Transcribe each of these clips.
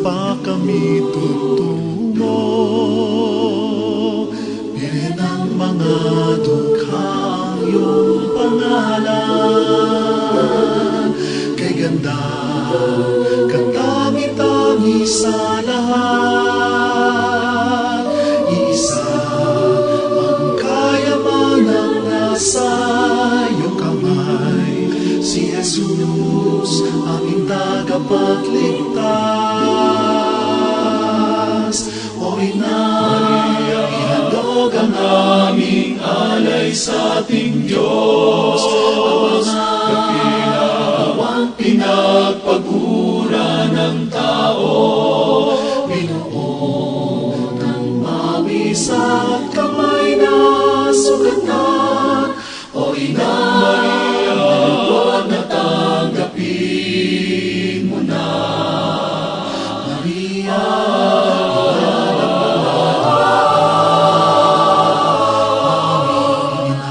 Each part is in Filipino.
pa kami tutungo? Birin ang mga dukha ang iyong pangalan. Kay ganda, katangi-tangi sa lahat. Iisa ang kayamanang nasa iyong kamay. Si Jesus, aming tagapagligtas. O Ina, ihandog ang aming alay sa ating Diyos. Ang mga kapilawang pinagpagura ng tao. Binuo ng mawis at kamay na sugatan. O Ina, na tanggapin mo na. Maria, ilan ang aming ina.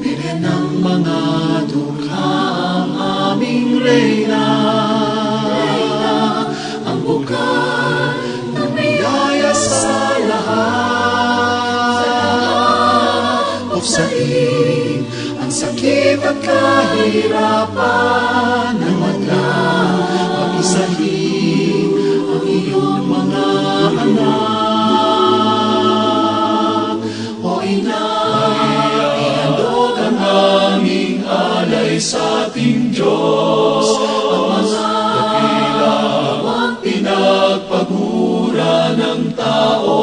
Birin ng mga dukha ang aming reyna. Ang bukal ng biyaya sa lahat. Buksain ang sakit at kahirapan ng madlang. Pag-isahin ang iyong mga anak. O Ina, ihandog ang aming alay sa ating Diyos. Ang mga kapilawang pinagpagura ng tao.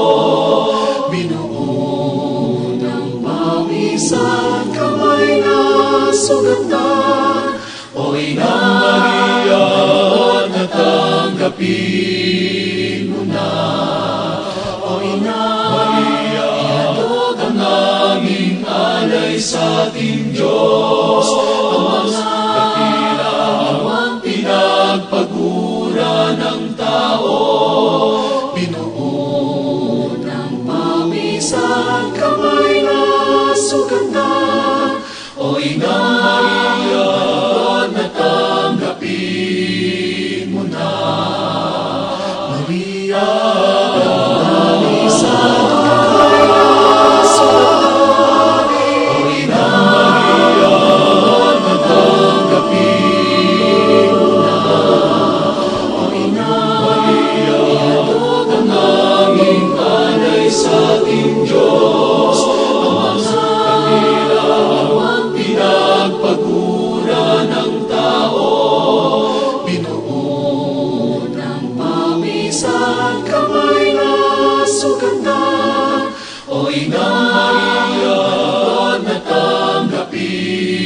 Binuo ng pawis at kamay na sugatan. O Ina Maria, na tanggapin mo na. O Ina Maria, ihandog ang aming alay sa ating Diyos. Ang mga kapilawang pinagpagura ng tao. Binuo ng pawis at kamay na sugatan. O Ina Maria, na tanggapin mo na. Maria, pawis at kamay na sugatan. O Ina Maria, na tanggapin mo na. O Ina Maria, ihandog ang aming alay sa ating Diyos. Ang mga kapilawang pinagpagura ng tao. Binuo ng pawis at kamay na sugatan. O Ina Maria, na tanggapin